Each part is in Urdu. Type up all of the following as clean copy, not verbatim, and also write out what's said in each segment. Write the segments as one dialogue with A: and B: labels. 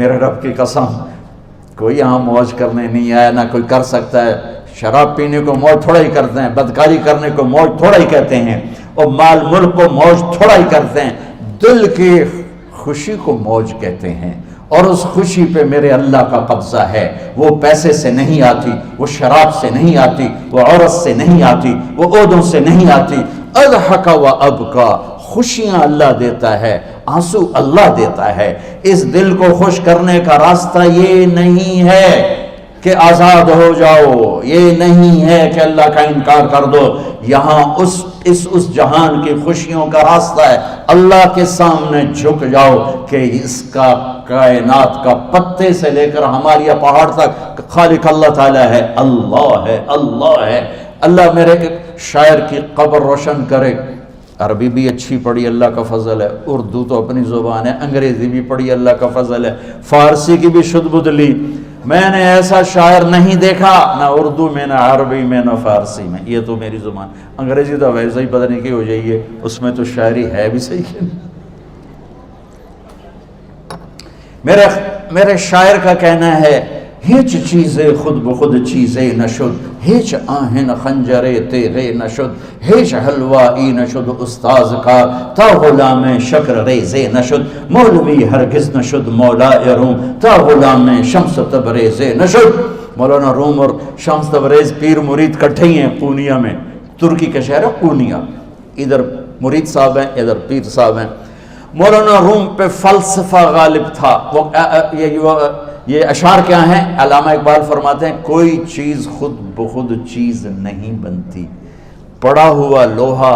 A: میرے رب کی قسم کوئی یہاں موج کرنے نہیں آیا، نہ کوئی کر سکتا ہے۔ شراب پینے کو موج تھوڑا ہی کرتے ہیں، بدکاری کرنے کو موج تھوڑا ہی کہتے ہیں، اور مال ملک کو موج تھوڑا ہی کرتے ہیں، دل کی خوشی کو موج کہتے ہیں۔ اور اس خوشی پہ میرے اللہ کا قبضہ ہے، وہ پیسے سے نہیں آتی، وہ شراب سے نہیں آتی، وہ عورت سے نہیں آتی، وہ عہدوں سے نہیں آتی۔ اضحک و ابکا، خوشیاں اللہ دیتا ہے، آنسو اللہ دیتا ہے۔ اس دل کو خوش کرنے کا راستہ یہ نہیں ہے کہ آزاد ہو جاؤ، یہ نہیں ہے کہ اللہ کا انکار کر دو۔ یہاں اس جہان کی خوشیوں کا راستہ ہے، اللہ کے سامنے جھک جاؤ کہ اس کا کائنات کا پتے سے لے کر ہماری پہاڑ تک خالق اللہ تعالیٰ ہے، اللہ ہے، اللہ ہے۔ اللہ میرے شاعر کی قبر روشن کرے۔ عربی بھی اچھی پڑھی، اللہ کا فضل ہے، اردو تو اپنی زبان ہے، انگریزی بھی پڑھی، اللہ کا فضل ہے، فارسی کی بھی شد بد لی۔ میں نے ایسا شاعر نہیں دیکھا، نہ اردو میں، نہ عربی میں، نہ فارسی میں، یہ تو میری زبان۔ انگریزی تو ویسے ہی پتہ نہیں کی ہو جائیے، اس میں تو شاعری ہے بھی صحیح ہے۔ میرے شاعر کا کہنا ہے، ہیچ چیزیں خود بخود چیزیں نشد، ہیچ آہن خنجرے تیغے نشد، ہیچ حلوائی نشد استاذ کا، تا غلام شکر ریزے نشد، مولوی ہرگز نشد مولا روم، تا غلام شمس تبریز نشد۔ مولانا روم اور شمس تبریز پیر مرید کٹھے ہی ہیں پونیا میں، ترکی کا شہر ہے پونیا، ادھر مرید صاحب ہیں، ادھر پیر صاحب ہیں۔ مولانا روم پہ فلسفہ غالب تھا۔ یہ اشعار کیا ہیں؟ علامہ اقبال فرماتے ہیں، کوئی چیز خود بخود چیز نہیں بنتی، پڑا ہوا لوہا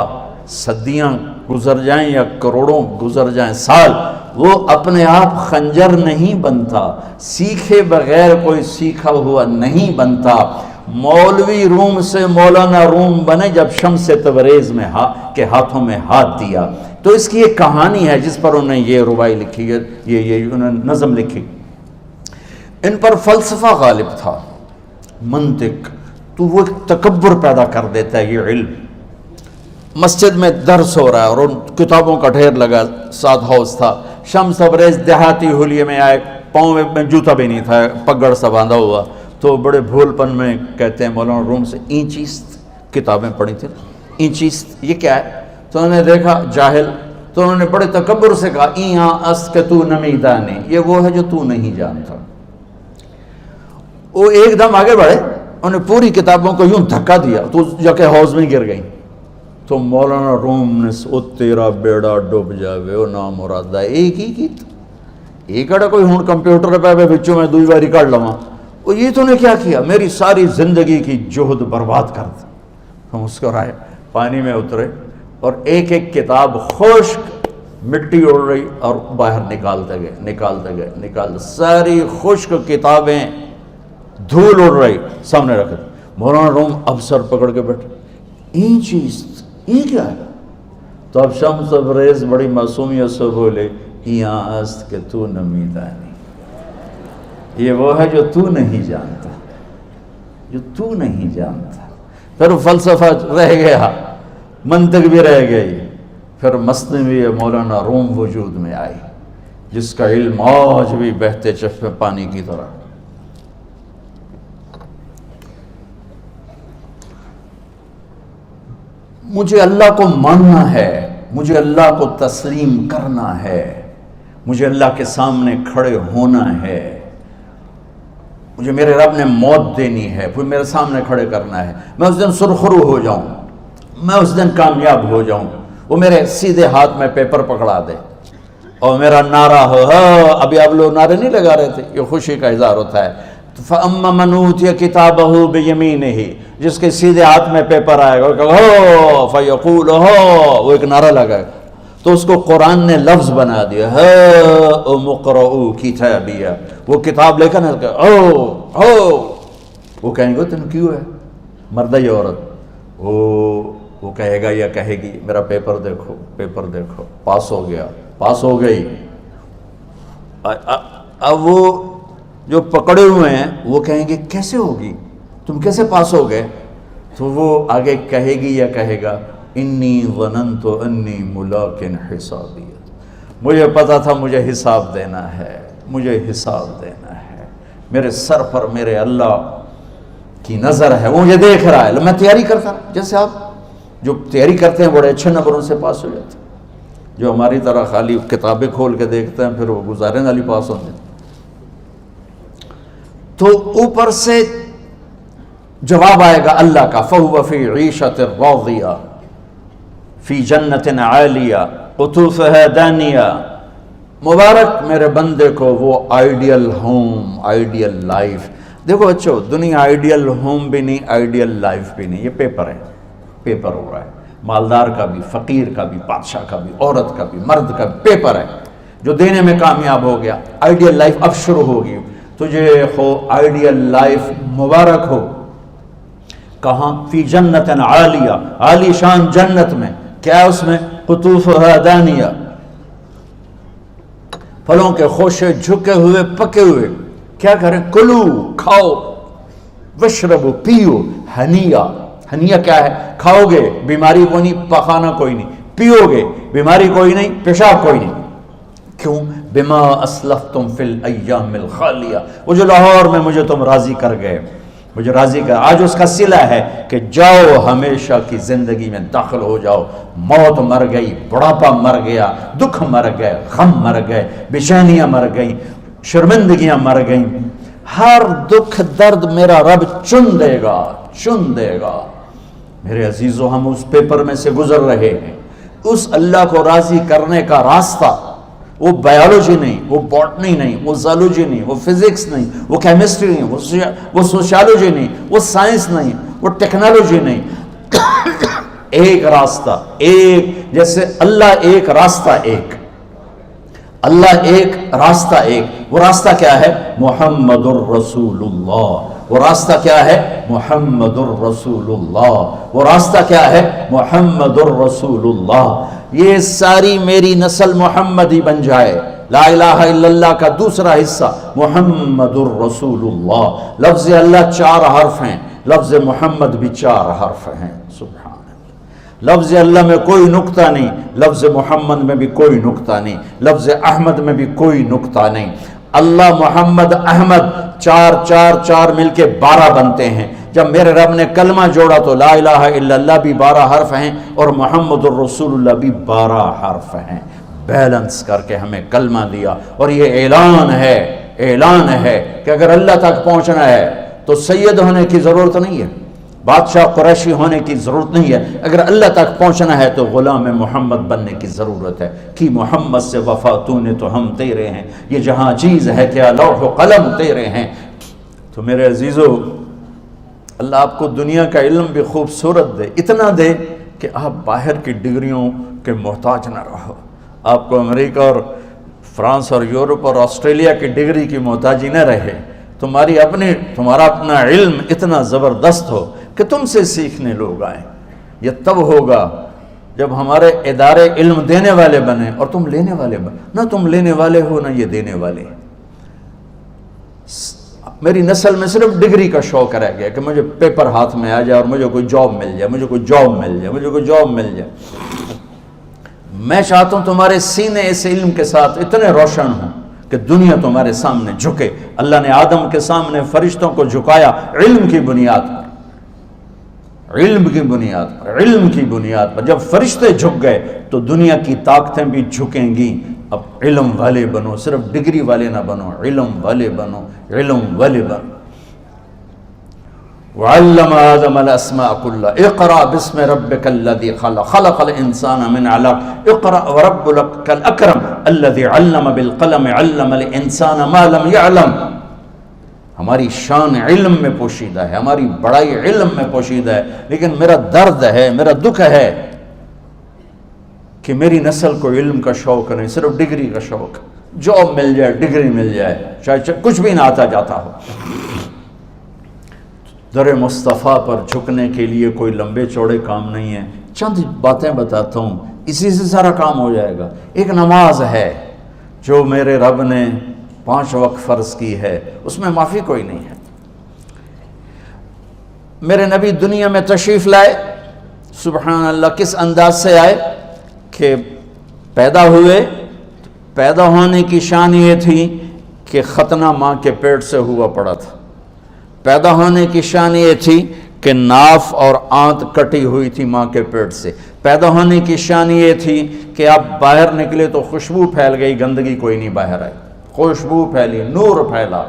A: صدیاں گزر جائیں یا کروڑوں گزر جائیں سال، وہ اپنے آپ خنجر نہیں بنتا، سیکھے بغیر کوئی سیکھا ہوا نہیں بنتا۔ مولوی روم سے مولانا روم بنے جب شمس تبریز میں کے ہاتھوں میں ہاتھ دیا۔ تو اس کی ایک کہانی ہے جس پر انہوں نے یہ ربائی لکھی ہے، یہ انہوں نے نظم لکھی۔ ان پر فلسفہ غالب تھا، منطق، تو وہ تکبر پیدا کر دیتا ہے یہ علم۔ مسجد میں درس ہو رہا ہے اور ان کتابوں کا ڈھیر لگا، ساتھ ہاؤس تھا۔ شمس تبریز دیہاتی حلیے میں آئے، پاؤں میں جوتا بھی نہیں تھا، پگڑ سا باندھا ہوا، تو بڑے بھول پن میں کہتے ہیں مولانا روم سے، اینچیست کتابیں پڑھی تھیں، اینچیست یہ کیا ہے؟ تو انہوں نے دیکھا جاہل، تو انہوں نے بڑے تکبر سے کہا، ایہاں اس کہ تو نمیدانی، یہ وہ ہے جو تو نہیں جانتا۔ وہ ایک دم آگے بڑھے، انہوں نے پوری کتابوں کو یوں دھکا دیا تو جا کے حوض میں گر گئی۔ تو مولانا روم نے او تیرا بیڑا ڈوب جاوے او نام مرادہ، ایک ہی کی ایک اڑا کوئی ہون کمپیوٹر پہ بچوں میں دوئی باری کر لواں، وہ یہ تو نے کیا کیا، میری ساری زندگی کی جہد برباد کر دی۔ ہم مسکرائے، پانی میں اترے اور ایک ایک کتاب خشک مٹی اڑ رہی اور باہر نکالتے گئے، ساری خشک کتابیں دھول اڑ رہی سامنے رکھ دی۔ مولانا روم اب سر پکڑ کے بیٹھے، این چیز یہ کیا ہے؟ تو اب شمس تبریز بڑی معصومیت سے بولے، یہاں است کہ تو نمیدانی، یہ وہ ہے جو تو نہیں جانتا، جو تو نہیں جانتا۔ پھر فلسفہ رہ گیا، منطق بھی رہ گئی، پھر مثنوی مولانا روم وجود میں آئی، جس کا علم آج بھی بہتے چشمے پانی کی طرح۔ مجھے اللہ کو ماننا ہے، مجھے اللہ کو تسلیم کرنا ہے، مجھے اللہ کے سامنے کھڑے ہونا ہے، مجھے میرے رب نے موت دینی ہے، پھر میرے سامنے کھڑے کرنا ہے، میں اس دن سرخرو ہو جاؤں، میں اس دن کامیاب ہو جاؤں، وہ میرے سیدھے ہاتھ میں پیپر پکڑا دے اور میرا نعرہ ہو، ابھی آپ لوگ نعرے نہیں لگا رہے تھے، یہ خوشی کا اظہار ہوتا ہے۔ فَأَمَّا مَنْ أُوتِيَ كِتَابَهُ بِيَمِينِهِ، جس کے سیدھے ہاتھ میں پیپر آئے گا، فَيَقُولُ وہ ایک نعرہ لگائے گا، تو اس کو قرآن نے لفظ بنا دیا، هَاؤْمُ اقْرَءُوا كِتَابِيَهْ، وہ کتاب لے کر وہ کہیں گے تم کیوں ہے، مرد یا عورت، وہ کہے گا یا کہے گی میرا پیپر دیکھو، پیپر دیکھو، پاس ہو گیا، پاس ہو گئی۔ اب وہ جو پکڑے ہوئے ہیں وہ کہیں گے کیسے ہوگی، تم کیسے پاس ہو گئے؟ تو وہ آگے کہے گی یا کہے گا، انی ظننت انی ملاق حسابی، مجھے پتا تھا مجھے حساب دینا ہے، مجھے حساب دینا ہے، میرے سر پر میرے اللہ کی نظر ہے، وہ مجھے دیکھ رہا ہے۔ میں تیاری کرتا ہوں، جیسے آپ جو تیاری کرتے ہیں بڑے اچھے نمبروں سے پاس ہو جاتے ہیں، جو ہماری طرح خالی کتابیں کھول کے دیکھتے ہیں پھر وہ گزارے والی پاس ہوتے ہیں۔ تو اوپر سے جواب آئے گا اللہ کا، فَهُوَ فِي عِيشَةٍ رَاضِيَةٍ فِي جَنَّةٍ عَالِيَةٍ قُطُوفُهَا دَانِيَةٌ۔ مبارک میرے بندے کو وہ آئیڈیل ہوم، آئیڈیل لائف۔ دیکھو بچو، دنیا آئیڈیل ہوم بھی نہیں، آئیڈیل لائف بھی نہیں، یہ پیپر ہے، پیپر ہو رہا ہے، مالدار کا بھی، فقیر کا بھی، بادشاہ کا بھی، عورت کا بھی، مرد کا بھی پیپر ہے۔ جو دینے میں کامیاب ہو گیا، آئیڈیل لائف اب شروع ہوگی۔ تجھے ہو آئیڈیل لائف مبارک ہو۔ کہاں؟ فی جنت عالیہ، عالی شان جنت میں، کیا اس میں؟ قطوفها دانیہ، پھلوں کے خوشے جھکے ہوئے پکے ہوئے۔ کیا کریں؟ کلو، کھاؤ، وشربو، پیو، ہنیا۔ ہنیا کیا ہے؟ کھاؤ گے بیماری کوئی نہیں، پخانا کوئی نہیں، پیو گے بیماری کوئی نہیں، پیشاب کوئی نہیں۔ کیوں؟ بما اسلفتم فی الایام الخالیہ، وہ جو لاہور میں مجھے تم راضی کر گئے، مجھے راضی کر، آج اس کا صلہ ہے کہ جاؤ ہمیشہ کی زندگی میں داخل ہو جاؤ۔ موت مر گئی، بڑھاپا مر گیا، دکھ مر گئے، غم مر گئے، بے-چینیاں مر گئیں، شرمندگیاں مر گئیں۔ ہر دکھ درد میرا رب چن دے گا، چن دے گا۔ میرے عزیزو، ہم اس پیپر میں سے گزر رہے ہیں۔ اس اللہ کو راضی کرنے کا راستہ، وہ بایولوجی نہیں، وہ باٹنی نہیں، وہ زالوجی نہیں، وہ فزکس نہیں، وہ کیمسٹری نہیں، وہ سوشیالوجی نہیں، وہ سائنس نہیں، وہ ٹیکنالوجی نہیں۔ ایک راستہ، ایک، جیسے اللہ ایک، راستہ ایک، اللہ ایک، راستہ ایک۔ وہ راستہ کیا ہے؟ محمد الرسول اللہ۔ وہ راستہ کیا ہے؟ محمد الرسول اللہ۔ وہ راستہ کیا ہے؟ محمد الرسول اللہ۔ یہ ساری میری نسل محمدی بن جائے۔ لا الہ الا اللہ کا دوسرا حصہ محمد الرسول اللہ۔ لفظ اللہ 4 حرف ہیں، لفظ محمد بھی 4 حرف ہیں۔ سبحان اللہ۔ لفظ اللہ میں کوئی نقطہ نہیں، لفظ محمد میں بھی کوئی نقطہ نہیں، لفظ احمد میں بھی کوئی نقطہ نہیں۔ اللہ، محمد، احمد، 4 4 4 مل کے 12 بنتے ہیں۔ جب میرے رب نے کلمہ جوڑا تو لا الہ الا اللہ بھی 12 حرف ہیں اور محمد الرسول اللہ بھی 12 حرف ہیں۔ بیلنس کر کے ہمیں کلمہ دیا، اور یہ اعلان ہے، اعلان ہے کہ اگر اللہ تک پہنچنا ہے تو سید ہونے کی ضرورت نہیں ہے، بادشاہ قریشی ہونے کی ضرورت نہیں ہے۔ اگر اللہ تک پہنچنا ہے تو غلام محمد بننے کی ضرورت ہے۔ کہ محمد سے وفا تو نے تو ہم تیرے ہیں، یہ جہاں چیز ہے کیا لوح و قلم تیرے ہیں۔ تو میرے عزیزو، اللہ آپ کو دنیا کا علم بھی خوبصورت دے، اتنا دے کہ آپ باہر کی ڈگریوں کے محتاج نہ رہو، آپ کو امریکہ اور فرانس اور یورپ اور آسٹریلیا کی ڈگری کی محتاجی نہ رہے، تمہارا اپنا علم اتنا زبردست ہو کہ تم سے سیکھنے لوگ آئیں۔ یہ تب ہوگا جب ہمارے ادارے علم دینے والے بنے اور تم لینے والے بنے، نہ تم لینے والے ہو نہ یہ دینے والے۔ میری نسل میں صرف ڈگری کا شوق رہ گیا کہ مجھے پیپر ہاتھ میں آ جائے اور مجھے کوئی جاب مل جائے، مجھے کوئی جاب مل جائے، مجھے کوئی جاب مل جائے۔ میں چاہتا ہوں تمہارے سینے اس علم کے ساتھ اتنے روشن ہوں کہ دنیا تمہارے سامنے جھکے۔ اللہ نے آدم کے سامنے فرشتوں کو جھکایا علم کی بنیاد پر، علم کی بنیاد پر، علم کی بنیاد پر۔ جب فرشتے جھک گئے تو دنیا کی طاقتیں بھی جھکیں گی۔ اب علم والے بنو، صرف ڈگری والے نہ بنو، علم والے بنو، علم والے بنو۔ وعلم آدم الاسماء كلها اقرأ باسم ربك الذي خلق خلق الانسان من علق اقرأ وربك الاكرم الذي علم بالقلم علم الانسان ما لم يعلم۔ ہماری شان علم میں پوشیدہ ہے، ہماری بڑائی علم میں پوشیدہ ہے، لیکن میرا درد ہے، میرا دکھ ہے کہ میری نسل کو علم کا شوق نہیں، صرف ڈگری کا شوق۔ جاب مل جائے، ڈگری مل جائے، چاہے کچھ بھی نہ آتا جاتا ہو۔ در مصطفیٰ پر جھکنے کے لیے کوئی لمبے چوڑے کام نہیں ہیں، چند باتیں بتاتا ہوں، اسی سے سارا کام ہو جائے گا۔ ایک نماز ہے جو میرے رب نے 5 وقت فرض کی ہے، اس میں معافی کوئی نہیں ہے۔ میرے نبی دنیا میں تشریف لائے، سبحان اللہ، کس انداز سے آئے کہ پیدا ہوئے، پیدا ہونے کی شان یہ تھی کہ ختنہ ماں کے پیٹ سے ہوا پڑا تھا۔ پیدا ہونے کی شان یہ تھی کہ ناف اور آنت کٹی ہوئی تھی ماں کے پیٹ سے۔ پیدا ہونے کی شان یہ تھی کہ آپ باہر نکلے تو خوشبو پھیل گئی، گندگی کوئی نہیں باہر آئی، خوشبو پھیلی، نور پھیلا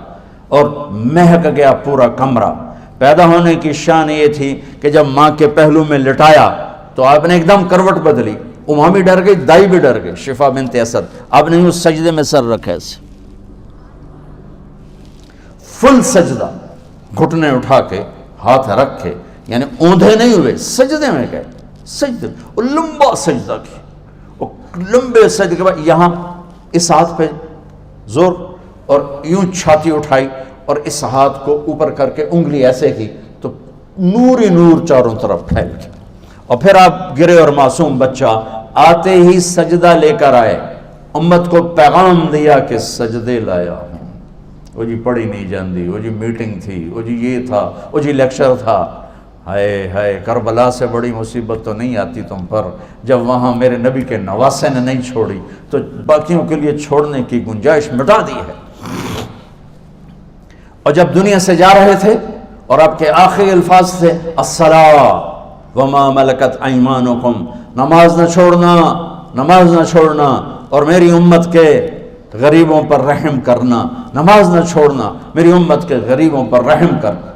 A: اور مہک گیا پورا کمرہ۔ پیدا ہونے کی شان یہ تھی کہ جب ماں کے پہلو میں لٹایا تو آپ نے ایک دم کروٹ بدلی، اماں بھی ڈر گئی، دائی بھی ڈر گئی، شفا بنت اسد۔ آپ نے اس سجدے میں سر رکھا ایسے، فل سجدہ، گھٹنے اٹھا کے ہاتھ رکھ کے، یعنی اوندھے نہیں ہوئے، سجدے میں گئے، سجدے اور لمبا سجدہ کیا، اور لمبے سجدے کے بعد یہاں اس ہاتھ پہ زور اور یوں چھاتی اٹھائی اور اس ہاتھ کو اوپر کر کے انگلی ایسے کی تو نور ہی نور چاروں طرف پھیل گیا۔ اور پھر آپ گرے اور معصوم بچہ آتے ہی سجدہ لے کر آئے، امت کو پیغام دیا کہ سجدے لایا ہوں۔ وہ جی پڑھی نہیں جاندی، وہ جی میٹنگ تھی، وہ جی یہ تھا، وہ جی لیکچر تھا۔ ہائے ہائے، کربلا سے بڑی مصیبت تو نہیں آتی تم پر جب وہاں میرے نبی کے نواسے نے نہیں چھوڑی تو باقیوں کے لیے چھوڑنے کی گنجائش مٹا دی ہے۔ اور جب دنیا سے جا رہے تھے اور آپ کے آخری الفاظ تھے الصلاۃ وما ملکت ایمانکم، نماز نہ چھوڑنا، نماز نہ چھوڑنا، اور میری امت کے غریبوں پر رحم کرنا، نماز نہ چھوڑنا، میری امت کے غریبوں پر رحم کرنا۔